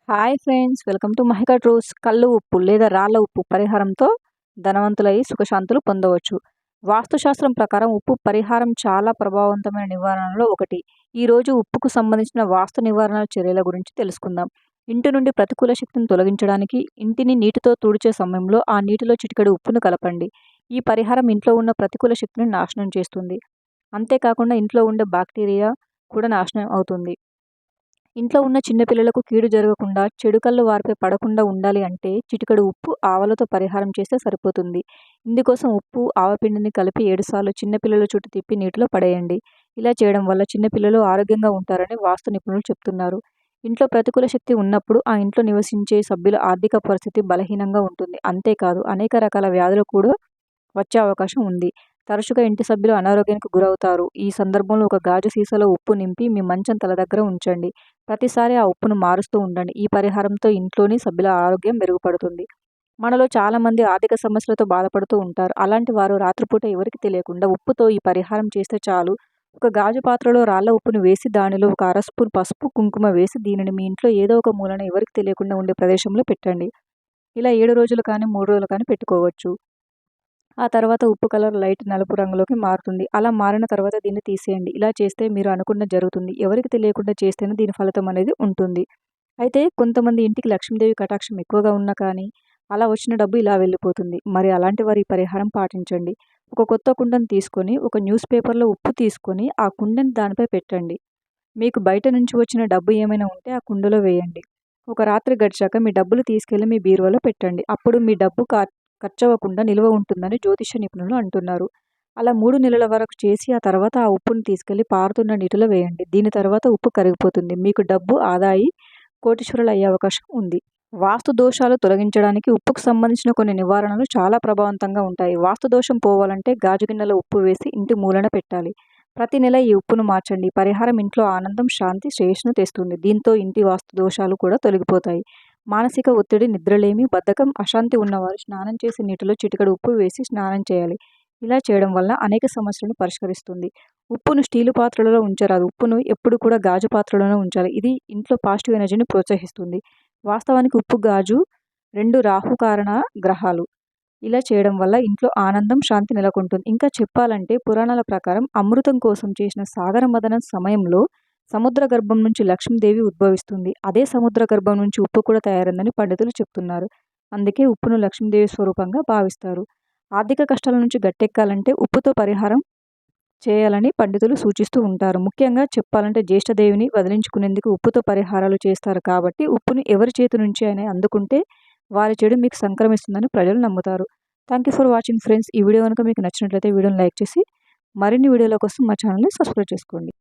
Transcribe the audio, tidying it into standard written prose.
Hi friends, welcome to Mahika ట్రూస్. కళ్ళు ఉప్పు లేదా రాళ్ళ ఉప్పు పరిహారంతో ధనవంతులై సుఖశాంతులు పొందవచ్చు. వాస్తుశాస్త్రం ప్రకారం ఉప్పు పరిహారం చాలా ప్రభావవంతమైన నివారణలో ఒకటి. ఈరోజు ఉప్పుకు సంబంధించిన వాస్తు నివారణ చర్యల గురించి తెలుసుకుందాం. ఇంటి నుండి ప్రతికూల శక్తిని తొలగించడానికి ఇంటిని నీటితో తుడిచే సమయంలో ఆ నీటిలో చిటికెడు ఉప్పును కలపండి. ఈ పరిహారం ఇంట్లో ఉన్న ప్రతికూల శక్తిని నాశనం చేస్తుంది. అంతేకాకుండా ఇంట్లో ఉండే బ్యాక్టీరియా కూడా నాశనం అవుతుంది. ఇంట్లో ఉన్న చిన్నపిల్లలకు కీడు జరగకుండా, చెడు కళ్ళు వారిపై పడకుండా ఉండాలి అంటే చిటికెడు ఉప్పు, ఆవాలతో పరిహారం చేస్తే సరిపోతుంది. ఇందుకోసం ఉప్పు, ఆవపిండిని కలిపి 7 సార్లు చిన్నపిల్లల చుట్టూ తిప్పి నీటిలో పడేయండి. ఇలా చేయడం వల్ల చిన్నపిల్లలు ఆరోగ్యంగా ఉంటారని వాస్తు నిపుణులు చెప్తున్నారు. ఇంట్లో ప్రతికూల శక్తి ఉన్నప్పుడు ఆ ఇంట్లో నివసించే సభ్యుల ఆర్థిక పరిస్థితి బలహీనంగా ఉంటుంది. అంతేకాదు అనేక రకాల వ్యాధులు కూడా వచ్చే అవకాశం ఉంది. తరచుగా ఇంటి సభ్యులు అనారోగ్యానికి గురవుతారు. ఈ సందర్భంలో ఒక గాజు సీసాలో ఉప్పు నింపి మీ మంచం తల దగ్గర ఉంచండి. ప్రతిసారి ఆ ఉప్పును మారుస్తూ ఉండండి. ఈ పరిహారంతో ఇంట్లోని సభ్యుల ఆరోగ్యం మెరుగుపడుతుంది. మనలో చాలామంది ఆర్థిక సమస్యలతో బాధపడుతూ ఉంటారు. అలాంటి వారు రాత్రిపూట ఎవరికి తెలియకుండా ఉప్పుతో ఈ పరిహారం చేస్తే చాలు. ఒక గాజు పాత్రలో రాళ్ళ ఉప్పును వేసి దానిలో ఒక అర స్పూన్ పసుపు, కుంకుమ వేసి దీనిని మీ ఇంట్లో ఏదో ఒక మూలన ఎవరికి తెలియకుండా ఉండే ప్రదేశంలో పెట్టండి. ఇలా 7 రోజులు కానీ 3 రోజులు కానీ పెట్టుకోవచ్చు. ఆ తర్వాత ఉప్పు కలర్ లైట్ నలుపు రంగులోకి మారుతుంది. అలా మారిన తర్వాత దీన్ని తీసేయండి. ఇలా చేస్తే మీరు అనుకున్నది జరుగుతుంది. ఎవరికి తెలియకుండా చేస్తేనే దీని ఫలితం అనేది ఉంటుంది. అయితే కొంతమంది ఇంటికి లక్ష్మీదేవి కటాక్షం ఎక్కువగా ఉన్నా కానీ అలా వచ్చిన డబ్బు ఇలా వెళ్ళిపోతుంది. మరి అలాంటి వారు ఈ పరిహారం పాటించండి. ఒక కొత్త కుండను తీసుకొని ఒక న్యూస్ పేపర్లో ఉప్పు తీసుకొని ఆ కుండని దానిపై పెట్టండి. మీకు బయట నుంచి వచ్చిన డబ్బు ఏమైనా ఉంటే ఆ కుండలో వేయండి. ఒక రాత్రి గడిచాక మీ డబ్బులు తీసుకెళ్లి మీ బీరువాలో పెట్టండి. అప్పుడు మీ డబ్బు ఖర్చవ్వకుండా నిల్వ ఉంటుందని జ్యోతిష నిపుణులు అంటున్నారు. అలా 3 నెలల వరకు చేసి ఆ తర్వాత ఆ ఉప్పును తీసుకెళ్లి పారుతున్న నీటిలో వేయండి. దీని తర్వాత ఉప్పు కరిగిపోతుంది. మీకు డబ్బు ఆదా అయి కోటీశ్వరులు అయ్యే అవకాశం ఉంది. వాస్తు దోషాలు తొలగించడానికి ఉప్పుకు సంబంధించిన కొన్ని నివారణలు చాలా ప్రభావవంతంగా ఉంటాయి. వాస్తు దోషం పోవాలంటే గాజు గిన్నెలో ఉప్పు వేసి ఇంటి మూలన పెట్టాలి. ప్రతి నెల ఈ ఉప్పును మార్చండి. పరిహారం ఇంట్లో ఆనందం, శాంతి, శ్రేయస్సును తెస్తుంది. దీంతో ఇంటి వాస్తు దోషాలు కూడా తొలగిపోతాయి. మానసిక ఒత్తిడి, నిద్రలేమి, బద్ధకం, అశాంతి ఉన్నవారు స్నానం చేసే నీటిలో చిటికెడు ఉప్పు వేసి స్నానం చేయాలి. ఇలా చేయడం వల్ల అనేక సమస్యలను పరిష్కరిస్తుంది. ఉప్పును స్టీలు పాత్రలలో ఉంచరాదు. ఉప్పును ఎప్పుడు కూడా గాజు పాత్రలోనే ఉంచాలి. ఇది ఇంట్లో పాజిటివ్ ఎనర్జీని ప్రోత్సహిస్తుంది. వాస్తవానికి ఉప్పు, గాజు 2 రాహుకారణ గ్రహాలు. ఇలా చేయడం వల్ల ఇంట్లో ఆనందం, శాంతి నెలకొంటుంది. ఇంకా చెప్పాలంటే పురాణాల ప్రకారం అమృతం కోసం చేసిన సాగర మథనం సమయంలో సముద్ర గర్భం నుంచి లక్ష్మీదేవి ఉద్భవిస్తుంది. అదే సముద్ర గర్భం నుంచి ఉప్పు కూడా తయారైందని పండితులు చెప్తున్నారు. అందుకే ఉప్పును లక్ష్మీదేవి స్వరూపంగా భావిస్తారు. ఆర్థిక కష్టాల నుంచి గట్టెక్కాలంటే ఉప్పుతో పరిహారం చేయాలని పండితులు సూచిస్తూ ఉంటారు. ముఖ్యంగా చెప్పాలంటే జ్యేష్ఠదేవిని వదిలించుకునేందుకు ఉప్పుతో పరిహారాలు చేస్తారు. కాబట్టి ఉప్పును ఎవరి చేతి నుంచి అయినా అందుకుంటే వారి చెడు మీకు సంక్రమిస్తుందని ప్రజలు నమ్ముతారు. Thank you for watching friends. ఈ వీడియో కనుక మీకు నచ్చినట్లయితే వీడియోని లైక్ చేసి మరిన్ని వీడియోల కోసం మా ఛానల్ని సబ్స్క్రైబ్ చేసుకోండి.